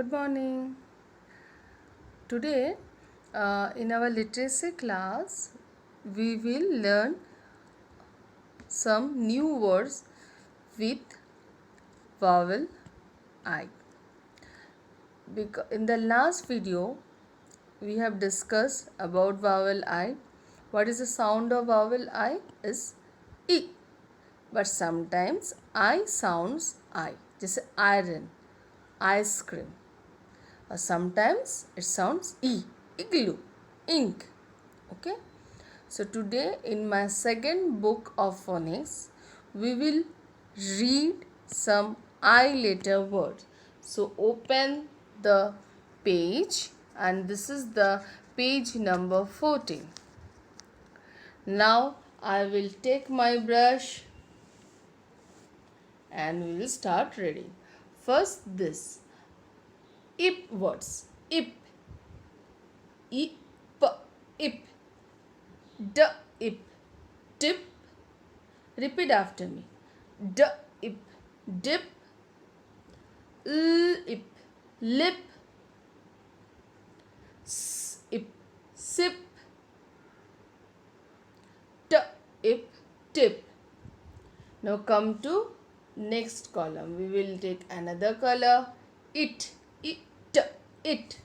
Good morning. Today, in our literacy class, we will learn some new words with vowel I. Because in the last video, we have discussed about vowel I. What is the sound of vowel I? Is E. But sometimes I sounds I. Just iron, ice cream. Or sometimes it sounds E, igloo, ink. Okay. So today in my second book of phonics, we will read some I letter words. So open the page and this is the page number 14. Now I will take my brush and we will start reading. First this ip words. Ip. Ip. Ip. D ip. Tip. Repeat after me. D ip. Dip. L ip. Lip. S ip. Sip. T ip. Tip. Now come to next column. We will take another color. It. It. It.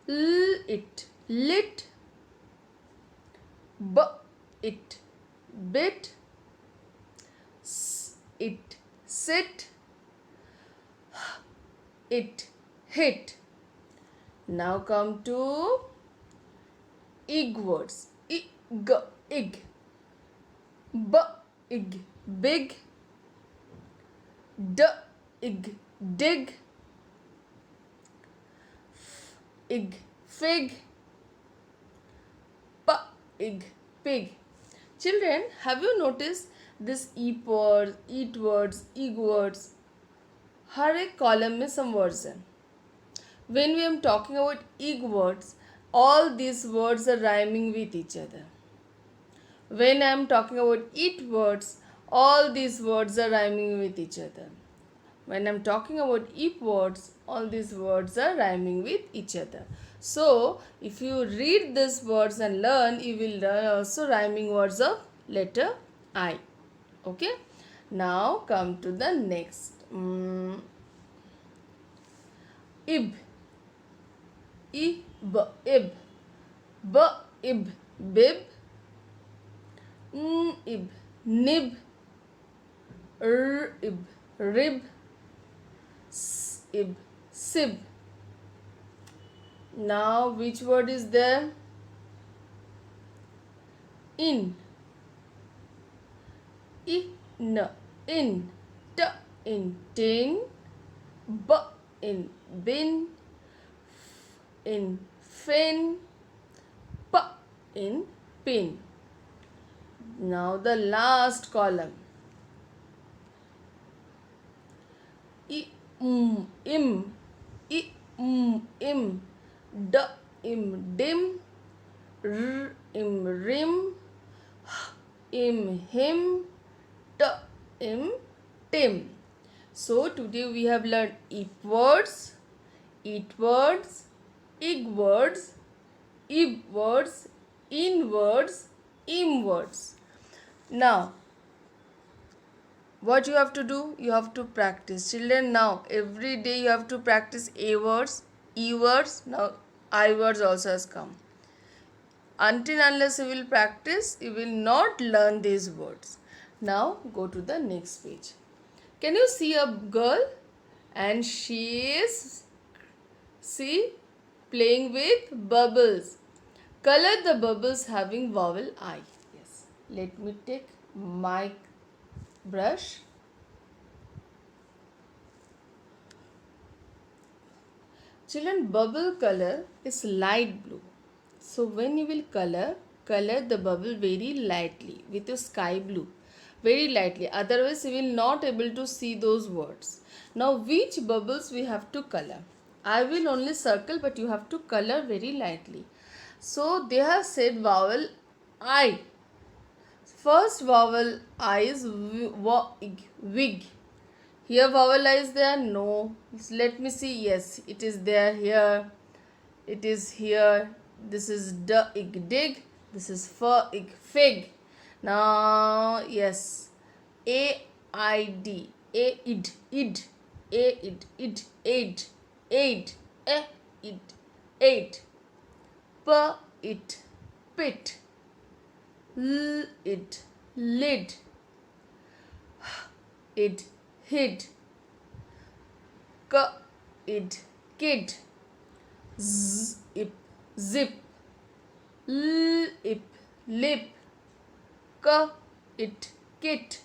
L it. Lit. B it. Bit. S it. Sit. It. Hit. Now come to ig words. Ig. Ig. B ig. Big. D ig. Dig. Ig. Fig. P ig. Pig. Children, have you noticed this eat words, ig words? हर एक column में some words हैं. When we are talking about ig words, all these words are rhyming with each other. When I am talking about it words, all these words are rhyming with each other. When I am talking about ip words, all these words are rhyming with each other. So, if you read these words and learn, you will learn also rhyming words of letter I. Okay? Now, come to the next. Ib. Ib. Ib. B. Ib. Bib. Ib. Nib. Ib. Rib. Ib. Sib. Now which word is there? In. In. In. T in tin. B in bin. In fin. P in pin. Now the last column. Im. Im. D im dim. R im rim. Im him. T im tim. So today we have learned ip words, it words, ig words, ib words, in words, im words. Now what you have to do? You have to practice. Children, now every day you have to practice A words, E words. Now I words also has come. Until unless you will practice, you will not learn these words. Now go to the next page. Can you see a girl? And she is playing with bubbles. Color the bubbles having vowel I. Yes. Let me take my brush. Children, bubble color is light blue. So when you will color the bubble very lightly with your sky blue. Very lightly. Otherwise you will not able to see those words. Now which bubbles we have to color? I will only circle but you have to color very lightly. So they have said vowel I. First vowel I is wig. Here vowel I is there? No. Let me see. Yes, it is there here. It is here. This is d ig dig. This is f ig fig. Now yes, a I d, a id id, a id id aid aid, a id aid, p it pit, l it lid, it hid, k id kid, z ip zip, l ip lip, k it kit,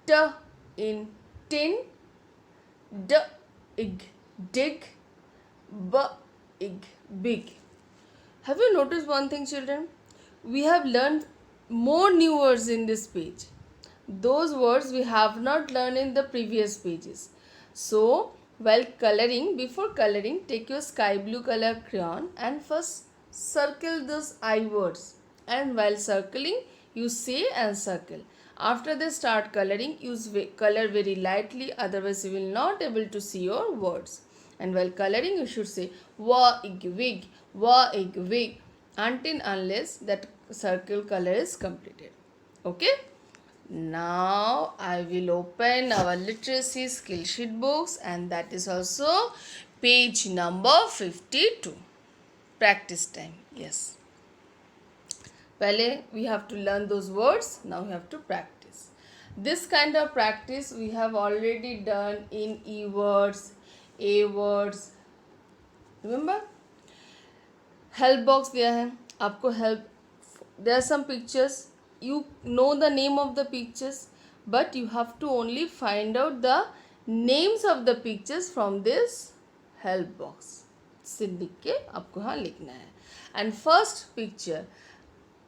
t in tin, d ig dig, b ig big. Have you noticed one thing, children? We have learned more new words in this page. Those words we have not learned in the previous pages. So, while coloring, before coloring, take your sky blue color crayon and first circle those I words. And while circling, you say and circle. After they start coloring, use color very lightly, otherwise you will not able to see your words. And while coloring, you should say wa ig wig, until unless that circle color is completed. Okay. Now I will open our literacy skill sheet books, and that is also page number 52. Practice time. Yes. Pehle we have to learn those words. Now we have to practice. This kind of practice we have already done in E words, A words. Remember? Help box दिया है आपको. help, there are some pictures, you know the name of the pictures, but you have to only find out the names of the pictures from this help box. से लिख के आपको यहाँ लिखना है. एंड फर्स्ट पिक्चर,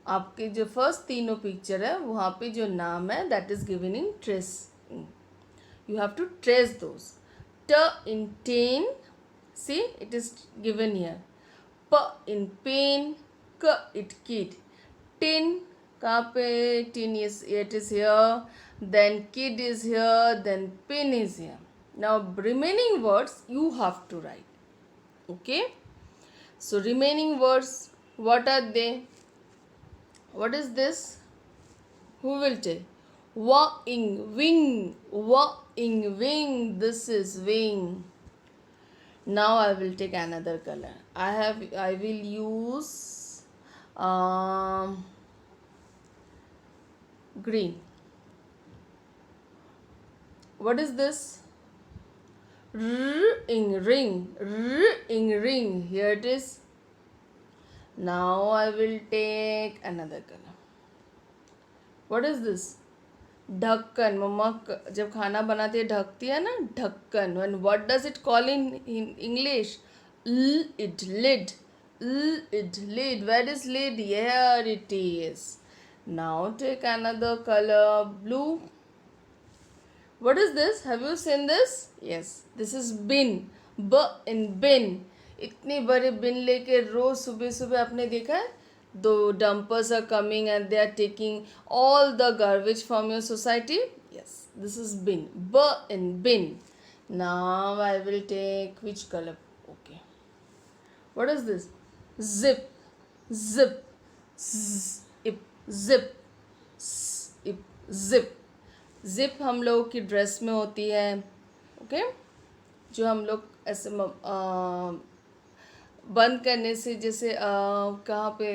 आपके जो first तीनों पिक्चर है वहाँ पे जो नाम है that is given in trace. You have to trace those. ट in ten, see it is given here. P in pain, K it kid. Tin, कहाँ पे? Tin is, it is here. Then kid is here. Then pin is here. Now remaining words you have to write. Okay. So remaining words, what are they? What is this? Who will tell? Wa-ing wing. Wa-ing wing. This is wing. Now I will take another color. I will use green. What is this? Ring ring. Ring ring. Here it is. Now I will take another color. What is this? ढक्कन. मम्मा जब खाना बनाती है ढकती है ना, ढक्कन. And what does it call in English? lid lid. Lid. Where is lid? Here it is. Now take another color, blue. What is this? Have you seen this? Yes, this is bin. B in bin. इतने बड़े बिन लेके रोज सुबह सुबह आपने देखा है? The dumpers are coming and they are taking all the garbage from your society. Yes, this is bin. B in bin. Now I will take which color? Okay. What is this? Zip. Zip. Zip. Zip. Zip. Zip. Zip हम लोग की dress में होती है. Okay. जो हम लोग ऐसे बंद करने से, जैसे कहाँ पे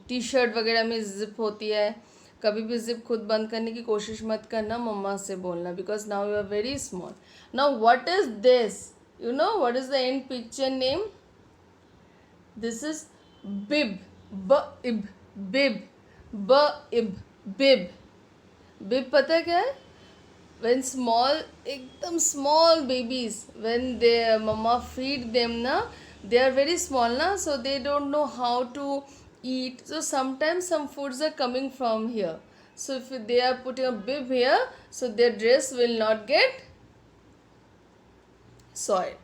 टी शर्ट वगैरह में जिप होती है. कभी भी जिप खुद बंद करने की कोशिश मत करना, मम्मा से बोलना, because now you are very small. Now what is this? You know what is the end picture name? This is bib. ब इब बिब. ब इब बिब. बिब पता है क्या है? when small, एकदम small babies, when their mama feed them na, they are very small na, so they don't know how to eat, so sometimes some foods are coming from here, so if they are putting a bib here, so their dress will not get soiled,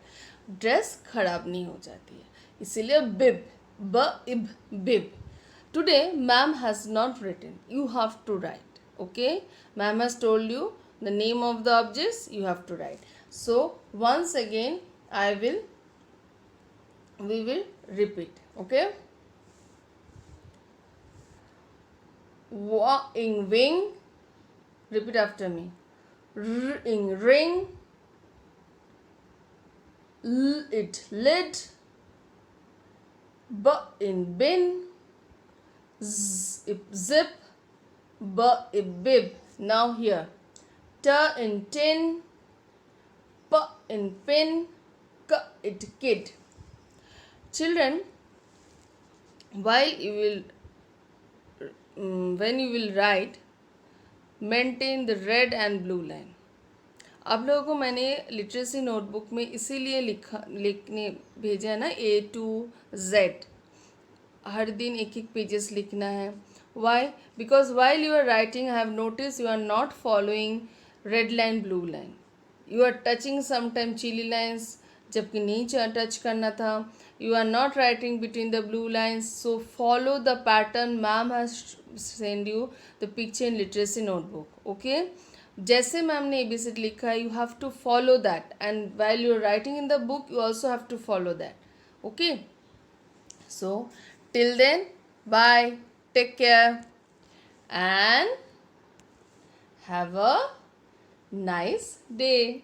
dress खराब नहीं हो जाती है, इसीलिए bib. ब इब bib. Today ma'am has not written, you have to write. Okay, ma'am has told you the name of the objects you have to write. So once again we will repeat. Okay, in wing, repeat after me. R in ring, it lid, b in bin, zip, b in bib. Now here, t in tin, p in pin, k it kid. Children, while you will when you will write, maintain the red and blue line. आप लोगों को मैंने literacy notebook में इसीलिए लिखने भेजा है ना, A to Z, हर दिन एक एक पेजेस लिखना है. Why? Because while you are writing I have notice you are not following red line blue line. You are touching sometime chilly lines जबकि नहीं टच करना था. You are not writing between the blue lines. So follow the pattern ma'am has send you the picture in literacy notebook. Okay, जैसे ma'am ने ABCD लिखा है, you have to follow that, and while you are writing in the book you also have to follow that. Okay, so till then, bye, take care, and have a nice day.